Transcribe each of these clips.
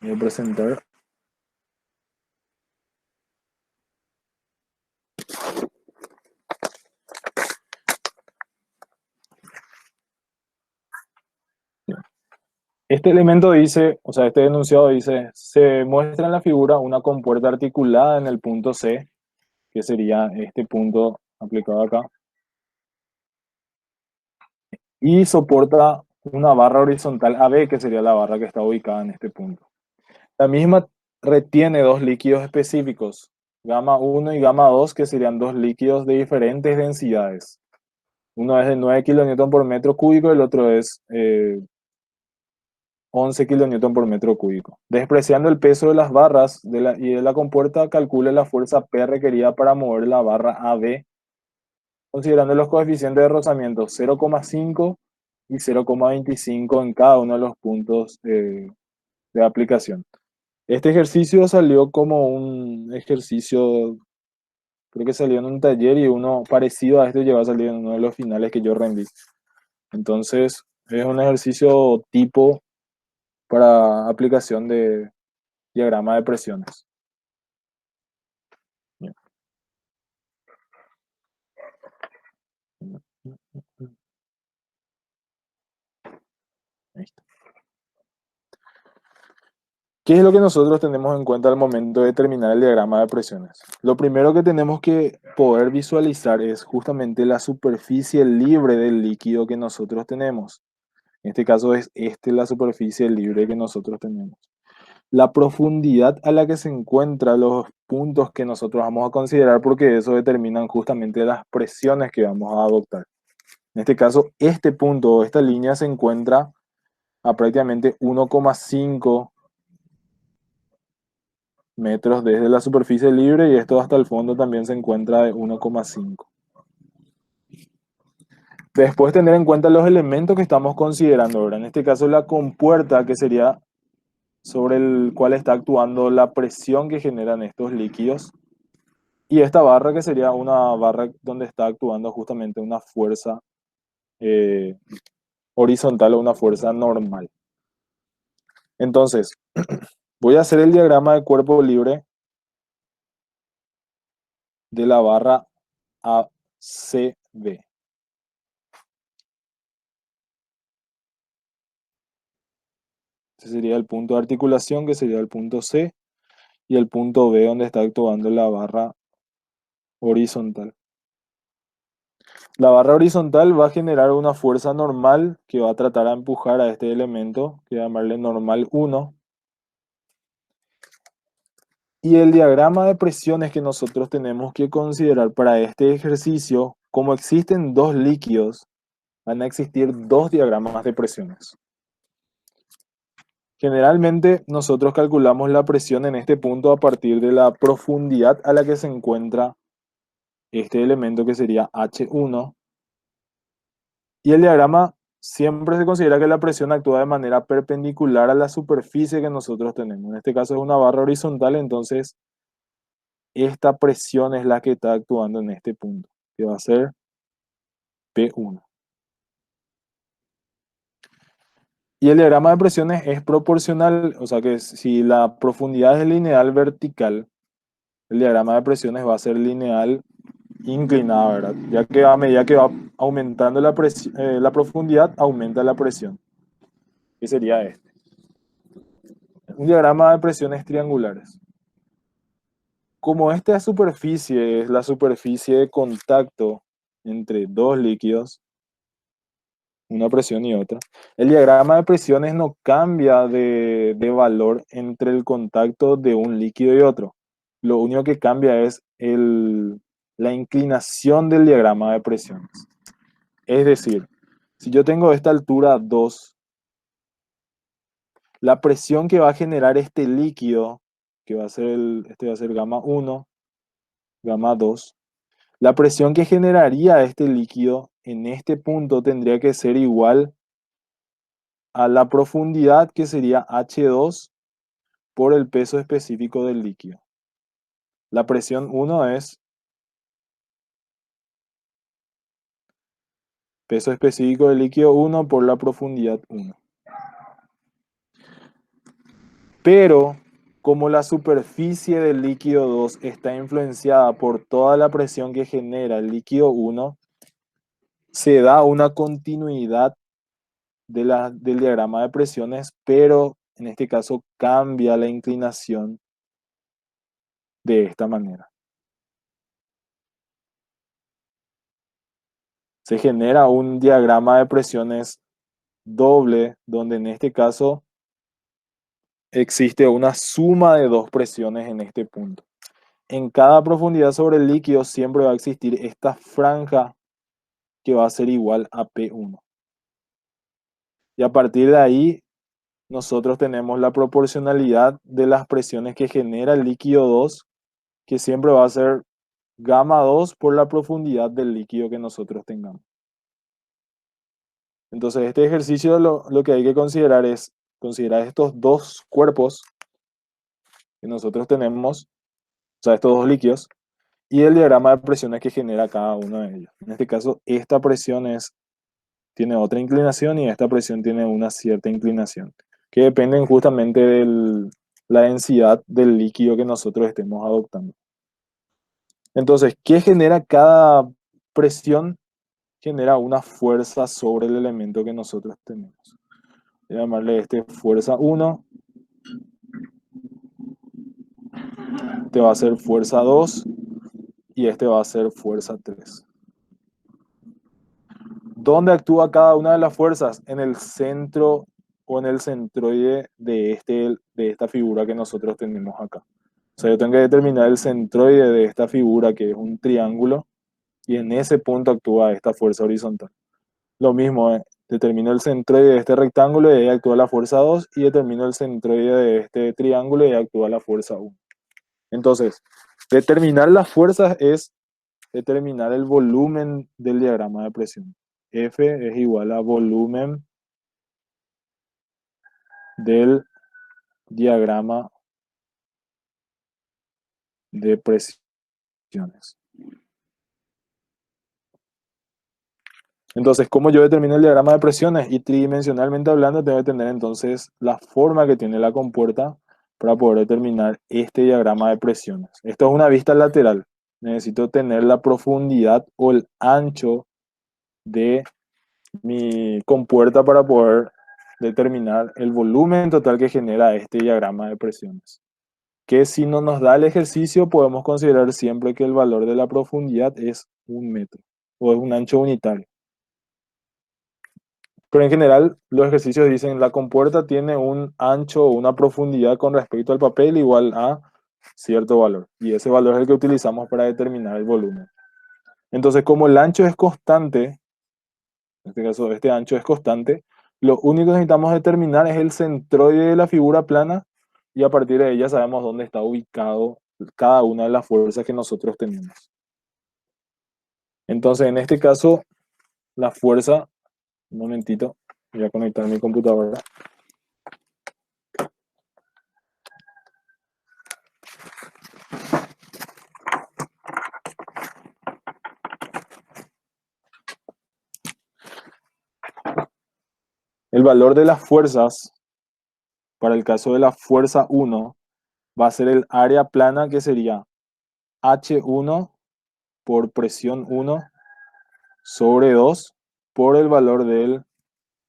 Voy a presentar. Este elemento dice, o sea, este enunciado dice, se muestra en la figura una compuerta articulada en el punto C, que sería este punto aplicado acá, y soporta una barra horizontal AB, que sería la barra que está ubicada en este punto. La misma retiene dos líquidos específicos, gamma 1 y gamma 2, que serían dos líquidos de diferentes densidades. Uno es de 9 kilonewton por metro cúbico y el otro es 11 kilonewton por metro cúbico. Despreciando el peso de las barras y de la compuerta, calcule la fuerza P requerida para mover la barra AB, considerando los coeficientes de rozamiento 0,5 y 0,25 en cada uno de los puntos de aplicación. Este ejercicio salió como un ejercicio, creo que salió en un taller y uno parecido a este llegó a salir en uno de los finales que yo rendí. Entonces, es un ejercicio tipo para aplicación de diagrama de presiones. ¿Qué es lo que nosotros tenemos en cuenta al momento de determinar el diagrama de presiones? Lo primero que tenemos que poder visualizar es justamente la superficie libre del líquido que nosotros tenemos. En este caso es la superficie libre que nosotros tenemos. La profundidad a la que se encuentran los puntos que nosotros vamos a considerar, porque eso determinan justamente las presiones que vamos a adoptar. En este caso, este punto, esta línea se encuentra a prácticamente 1,5 metros desde la superficie libre y esto hasta el fondo también se encuentra de 1,5. Después tener en cuenta los elementos que estamos considerando ahora. En este caso la compuerta, que sería sobre el cual está actuando la presión que generan estos líquidos. Y esta barra, que sería una barra donde está actuando justamente una fuerza eh, horizontal o una fuerza normal. Entonces, voy a hacer el diagrama de cuerpo libre de la barra ACB. Ese sería el punto de articulación, que sería el punto C, y el punto B, donde está actuando la barra horizontal. La barra horizontal va a generar una fuerza normal que va a tratar de empujar a este elemento, que va a llamarle normal 1. Y el diagrama de presiones que nosotros tenemos que considerar para este ejercicio, como existen dos líquidos, van a existir dos diagramas de presiones. Generalmente nosotros calculamos la presión en este punto a partir de la profundidad a la que se encuentra este elemento, que sería H1. Y el diagrama siempre se considera que la presión actúa de manera perpendicular a la superficie que nosotros tenemos. En este caso es una barra horizontal, entonces esta presión es la que está actuando en este punto, que va a ser P1. Y el diagrama de presiones es proporcional, o sea que si la profundidad es lineal vertical, el diagrama de presiones va a ser lineal inclinada, ¿verdad? Ya que a medida que va aumentando la profundidad, aumenta la presión, que sería este. Un diagrama de presiones triangulares. Como esta superficie es la superficie de contacto entre dos líquidos, una presión y otra, el diagrama de presiones no cambia de valor entre el contacto de un líquido y otro. Lo único que cambia es la inclinación del diagrama de presiones. Es decir, si yo tengo esta altura 2, la presión que va a generar este líquido, que va a ser este va a ser gamma 1, gamma 2, la presión que generaría este líquido en este punto tendría que ser igual a la profundidad, que sería H2 por el peso específico del líquido. La presión 1 es peso específico del líquido 1 por la profundidad 1. Pero como la superficie del líquido 2 está influenciada por toda la presión que genera el líquido 1, se da una continuidad del diagrama de presiones, pero en este caso cambia la inclinación de esta manera. Se genera un diagrama de presiones doble, donde en este caso existe una suma de dos presiones en este punto. En cada profundidad sobre el líquido siempre va a existir esta franja que va a ser igual a P1. Y a partir de ahí, nosotros tenemos la proporcionalidad de las presiones que genera el líquido 2, que siempre va a ser gamma 2 por la profundidad del líquido que nosotros tengamos. Entonces, este ejercicio lo que hay que considerar es considerar estos dos cuerpos que nosotros tenemos, o sea, estos dos líquidos, y el diagrama de presiones que genera cada uno de ellos. En este caso, esta presión tiene otra inclinación y esta presión tiene una cierta inclinación, que dependen justamente de la densidad del líquido que nosotros estemos adoptando. Entonces, ¿qué genera cada presión? Genera una fuerza sobre el elemento que nosotros tenemos. Voy a llamarle fuerza 1, este va a ser fuerza 2 y este va a ser fuerza 3. ¿Dónde actúa cada una de las fuerzas? En el centro o en el centroide de esta figura que nosotros tenemos acá. O sea, yo tengo que determinar el centroide de esta figura, que es un triángulo, y en ese punto actúa esta fuerza horizontal. Lo mismo, determino el centroide de este rectángulo y ahí actúa la fuerza 2, y determino el centroide de este triángulo y ahí actúa la fuerza 1. Entonces, determinar las fuerzas es determinar el volumen del diagrama de presión. F es igual a volumen del diagrama de presiones. Entonces, ¿cómo yo determino el diagrama de presiones? Y tridimensionalmente hablando, tengo que tener entonces la forma que tiene la compuerta para poder determinar este diagrama de presiones. Esto es una vista lateral. Necesito tener la profundidad o el ancho de mi compuerta para poder determinar el volumen total que genera este diagrama de presiones. Que si no nos da el ejercicio, podemos considerar siempre que el valor de la profundidad es 1 metro o es un ancho unitario. Pero en general, los ejercicios dicen la compuerta tiene un ancho o una profundidad con respecto al papel igual a cierto valor. Y ese valor es el que utilizamos para determinar el volumen. Entonces, como el ancho es constante, en este caso este ancho es constante, lo único que necesitamos determinar es el centroide de la figura plana y a partir de ella sabemos dónde está ubicado cada una de las fuerzas que nosotros tenemos. Entonces, en este caso, la fuerza, un momentito, voy a conectar mi computadora. El valor de las fuerzas, para el caso de la fuerza 1, va a ser el área plana, que sería H1 por presión 1 sobre 2 por el valor del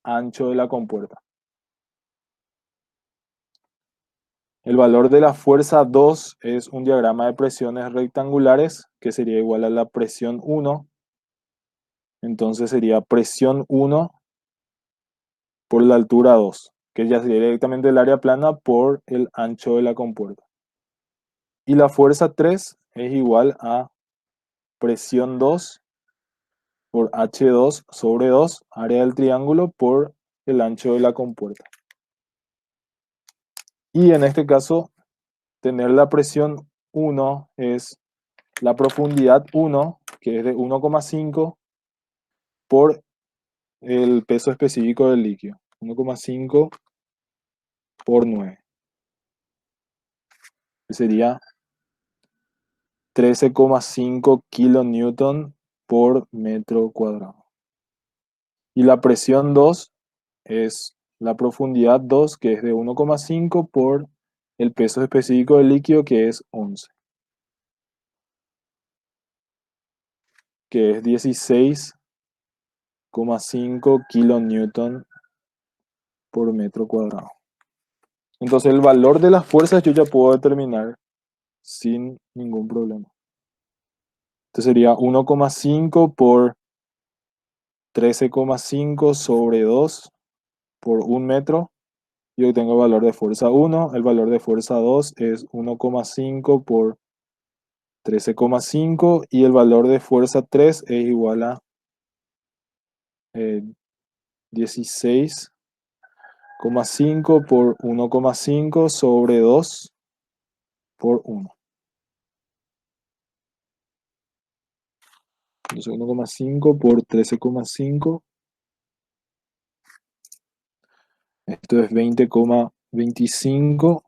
ancho de la compuerta. El valor de la fuerza 2 es un diagrama de presiones rectangulares que sería igual a la presión 1. Entonces sería presión 1 por la altura 2, que ya sería directamente el área plana por el ancho de la compuerta. Y la fuerza 3 es igual a presión 2 por H2 sobre 2, área del triángulo, por el ancho de la compuerta. Y en este caso, tener la presión 1 es la profundidad 1, que es de 1,5 por el peso específico del líquido. 1,5 por 9. Que sería 13,5 kilonewton por metro cuadrado. Y la presión 2 es la profundidad 2, que es de 1,5 por el peso específico del líquido, que es 11, que es 16,5 kilonewton por metro cuadrado. Entonces el valor de las fuerzas yo ya puedo determinar sin ningún problema. Entonces sería 1,5 por 13,5 sobre 2 por 1 metro. Yo tengo el valor de fuerza 1, el valor de fuerza 2 es 1,5 por 13,5 y el valor de fuerza 3 es igual a eh, 16,5 por 1,5 sobre 2 por 1. Entonces 1,5 por 13,5, esto es 20,25,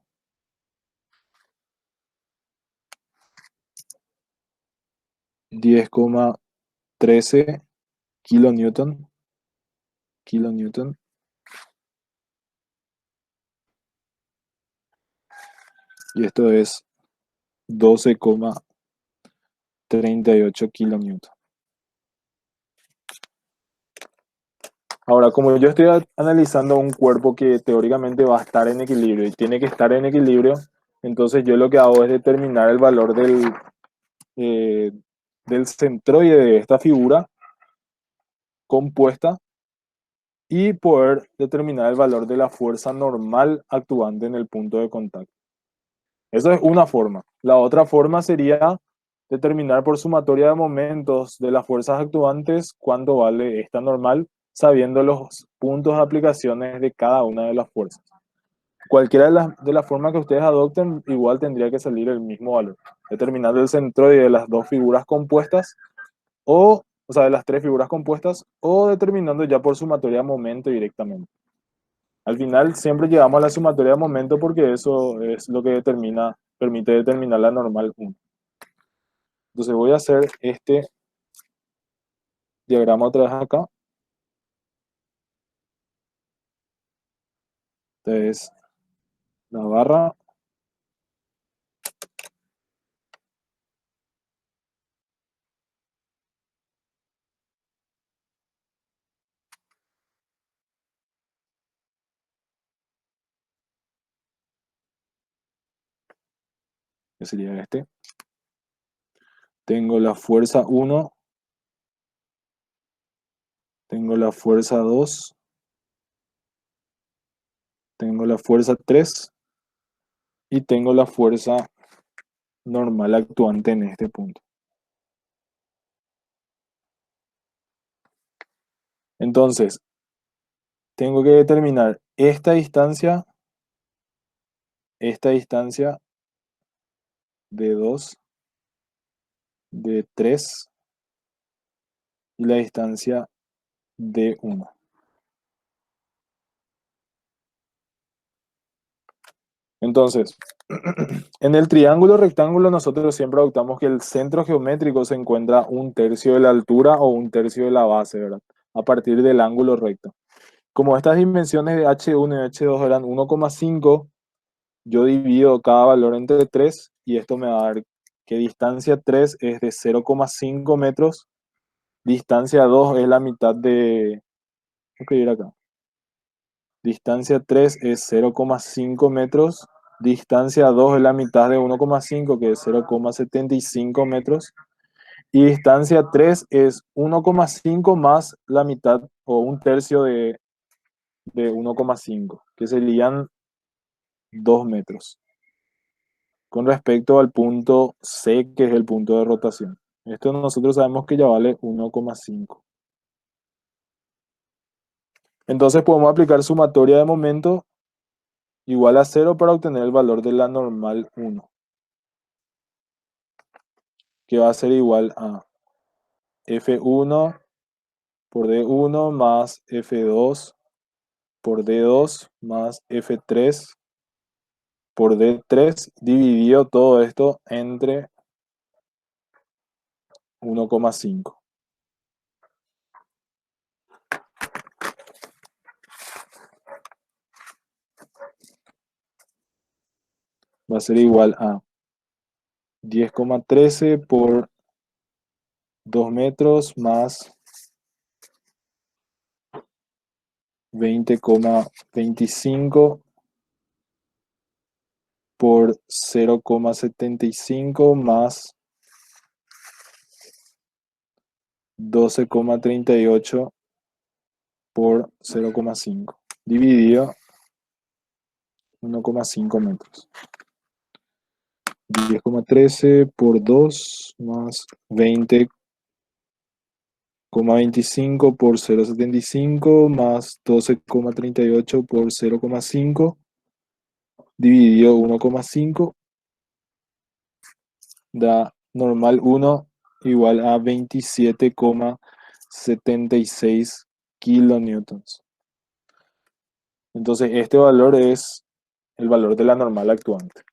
10,13 kilonewton, kilonewton, y esto es 12,38 kilonewton. Ahora, como yo estoy analizando un cuerpo que teóricamente va a estar en equilibrio y tiene que estar en equilibrio, entonces yo lo que hago es determinar el valor eh, del centroide de esta figura compuesta y poder determinar el valor de la fuerza normal actuante en el punto de contacto. Esa es una forma. La otra forma sería determinar por sumatoria de momentos de las fuerzas actuantes cuánto vale esta normal, sabiendo los puntos de aplicaciones de cada una de las fuerzas. Cualquiera de las formas que ustedes adopten, igual tendría que salir el mismo valor. Determinando el centroide de las dos figuras compuestas, o sea, de las tres figuras compuestas, o determinando ya por sumatoria de momento directamente. Al final siempre llegamos a la sumatoria de momento porque eso es lo que permite determinar la normal 1. Entonces voy a hacer este diagrama otra vez acá. Entonces, la barra, que sería este. Tengo la fuerza 1, tengo la fuerza 2, tengo la fuerza 3 y tengo la fuerza normal actuante en este punto. Entonces, tengo que determinar esta distancia de 2, de 3 y la distancia de 1. Entonces, en el triángulo rectángulo nosotros siempre adoptamos que el centro geométrico se encuentra 1/3 de la altura o 1/3 de la base, ¿verdad? A partir del ángulo recto. Como estas dimensiones de H1 y H2 eran 1,5, yo divido cada valor entre 3 y esto me va a dar que distancia 3 es de 0,5 metros, distancia 2 es la mitad de... Voy a escribir acá. Distancia 3 es 0,5 metros. Distancia 2 es la mitad de 1,5, que es 0,75 metros. Y distancia 3 es 1,5 más la mitad o 1/3 de 1,5, que serían 2 metros. Con respecto al punto C, que es el punto de rotación. Esto nosotros sabemos que ya vale 1,5. Entonces podemos aplicar sumatoria de momento igual a 0 para obtener el valor de la normal 1, que va a ser igual a F1 por D1 más F2 por D2 más F3 por D3 dividido todo esto entre 1,5. va a ser igual a 10,13 por 2 metros más 20,25 por 0,75 más 12,38 por 0,5 dividido 1,5 metros. 10,13 por 2 más 20,25 por 0,75 más 12,38 por 0,5 dividido 1,5 da normal 1 igual a 27,76 kilonewtons. Entonces este valor es el valor de la normal actuante.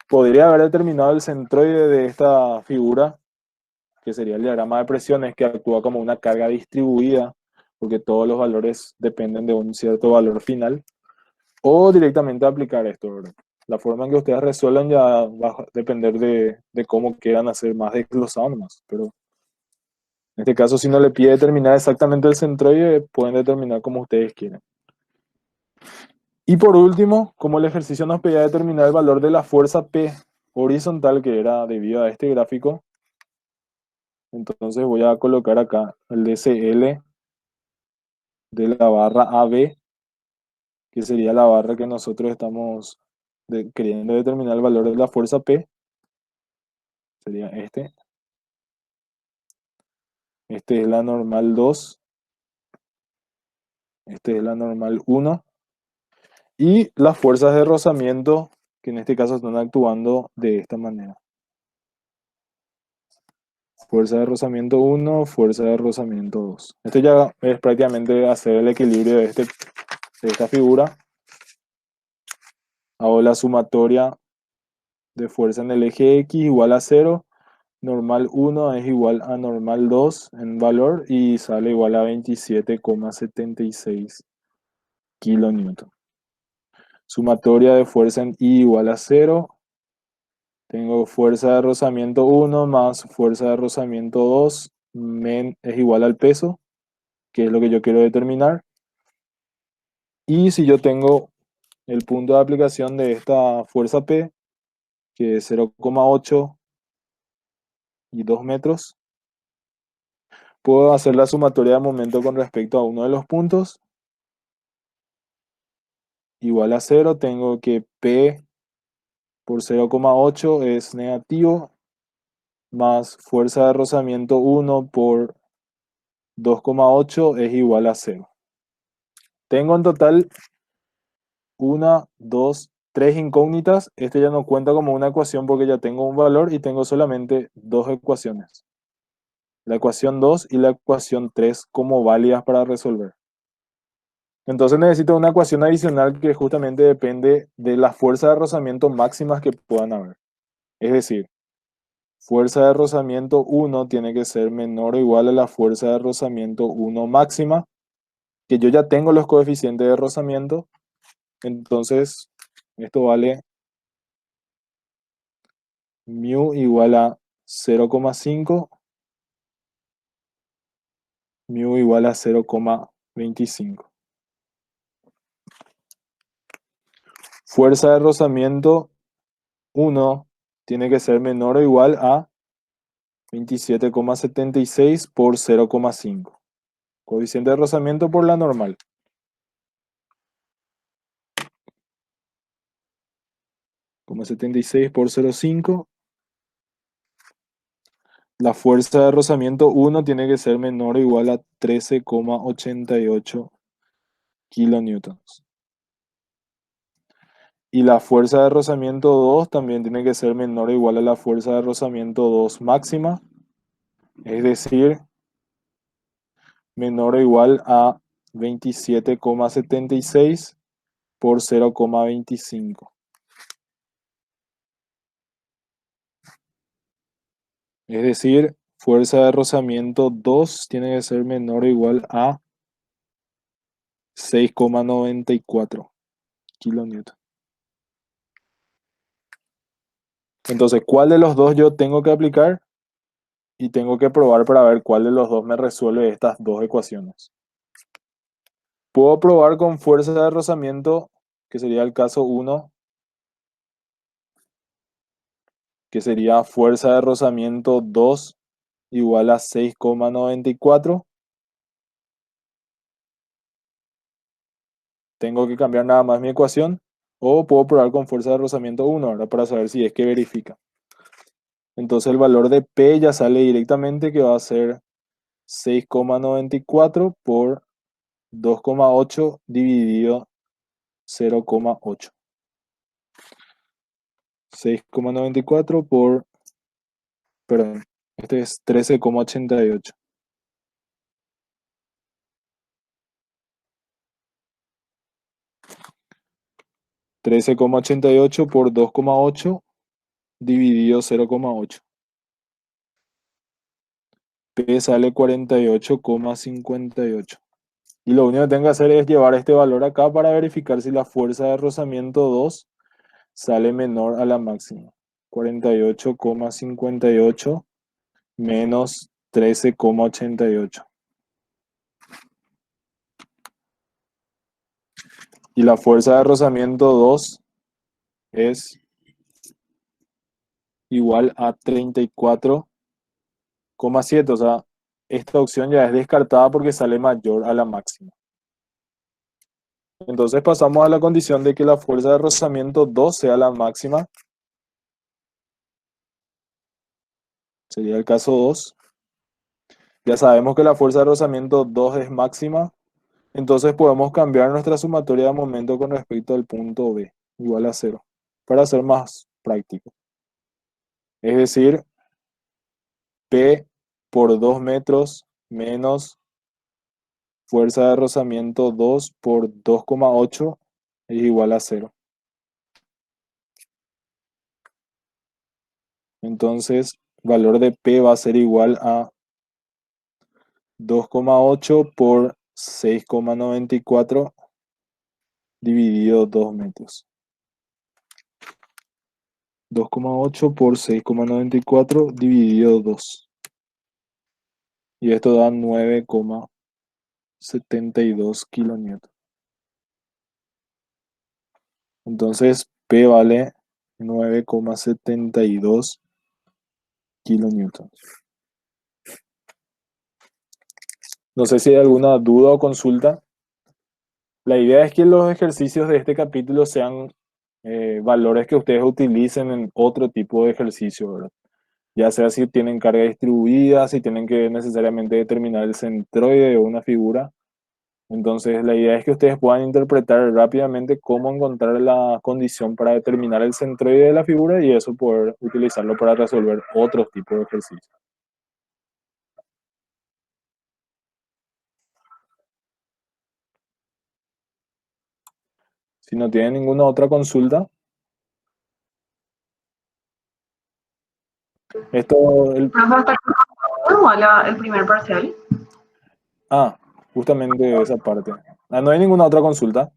Podría haber determinado el centroide de esta figura, que sería el diagrama de presiones, que actúa como una carga distribuida, porque todos los valores dependen de un cierto valor final, o directamente aplicar esto, ¿verdad? La forma en que ustedes resuelvan ya va a depender de cómo quieran hacer más desglosado más, pero en este caso, si no le pide determinar exactamente el centroide, pueden determinar como ustedes quieran. Y por último, como el ejercicio nos pedía determinar el valor de la fuerza P horizontal, que era debido a este gráfico, entonces voy a colocar acá el DCL de la barra AB, que sería la barra que nosotros estamos queriendo determinar el valor de la fuerza P. Sería este. Este es la normal 2. Este es la normal 1. Y las fuerzas de rozamiento, que en este caso están actuando de esta manera. Fuerza de rozamiento 1, fuerza de rozamiento 2. Esto ya es prácticamente hacer el equilibrio de esta figura. Hago la sumatoria de fuerza en el eje X igual a 0. Normal 1 es igual a normal 2 en valor y sale igual a 27,76 kilonewton. Sumatoria de fuerza en Y igual a 0. Tengo fuerza de rozamiento 1 más fuerza de rozamiento 2 es igual al peso, que es lo que yo quiero determinar. Y si yo tengo el punto de aplicación de esta fuerza P, que es 0,8 y 2 metros, puedo hacer la sumatoria de momento con respecto a uno de los puntos. Igual a 0, tengo que P por 0,8 es negativo, más fuerza de rozamiento 1 por 2,8 es igual a 0. Tengo en total 1, 2, 3 incógnitas. Este ya no cuenta como una ecuación porque ya tengo un valor y tengo solamente dos ecuaciones. La ecuación 2 y la ecuación 3 como válidas para resolver. Entonces necesito una ecuación adicional que justamente depende de la fuerza de rozamiento máximas que puedan haber. Es decir, fuerza de rozamiento 1 tiene que ser menor o igual a la fuerza de rozamiento 1 máxima, que yo ya tengo los coeficientes de rozamiento. Entonces, esto vale mu igual a 0,5, mu igual a 0,25. Fuerza de rozamiento 1 tiene que ser menor o igual a 27,76 por 0,5. Coeficiente de rozamiento por la normal. Como 76 por 0,5. La fuerza de rozamiento 1 tiene que ser menor o igual a 13,88 kilonewtons. Y la fuerza de rozamiento 2 también tiene que ser menor o igual a la fuerza de rozamiento 2 máxima, es decir, menor o igual a 27,76 por 0,25. Es decir, fuerza de rozamiento 2 tiene que ser menor o igual a 6,94 kilonewton. Entonces, ¿cuál de los dos yo tengo que aplicar? Y tengo que probar para ver cuál de los dos me resuelve estas dos ecuaciones. Puedo probar con fuerza de rozamiento, que sería el caso uno, que sería fuerza de rozamiento 2 igual a 6,94. Tengo que cambiar nada más mi ecuación. O puedo probar con fuerza de rozamiento uno, ¿verdad? Para saber si es que verifica. Entonces el valor de P ya sale directamente, que va a ser 6,94 por 2,8 dividido 0,8. 6,94 por, perdón, este es 13,88. 13,88 por 2,8 dividido 0,8. P sale 48,58. Y lo único que tengo que hacer es llevar este valor acá para verificar si la fuerza de rozamiento 2 sale menor a la máxima. 48,58 menos 13,88. Y la fuerza de rozamiento 2 es igual a 34,7. O sea, esta opción ya es descartada porque sale mayor a la máxima. Entonces pasamos a la condición de que la fuerza de rozamiento 2 sea la máxima. Sería el caso 2. Ya sabemos que la fuerza de rozamiento 2 es máxima. Entonces podemos cambiar nuestra sumatoria de momento con respecto al punto B, igual a 0, para ser más práctico. Es decir, P por 2 metros menos fuerza de rozamiento 2 por 2,8 es igual a 0. Entonces, valor de P va a ser igual a 2,8 por 6,94 dividido 2 metros. 2,8 por 6,94 dividido 2. Y esto da 9,72 kilonewton. Entonces, P vale 9,72 kilonewton. No sé si hay alguna duda o consulta. La idea es que los ejercicios de este capítulo sean valores que ustedes utilicen en otro tipo de ejercicio, ¿verdad? Ya sea si tienen carga distribuida, si tienen que necesariamente determinar el centroide de una figura. Entonces, la idea es que ustedes puedan interpretar rápidamente cómo encontrar la condición para determinar el centroide de la figura y eso poder utilizarlo para resolver otros tipos de ejercicios. Si no tienen ninguna otra consulta, esto, ¿Profe, hasta cuándo el primer parcial? justamente esa parte. No hay ninguna otra consulta.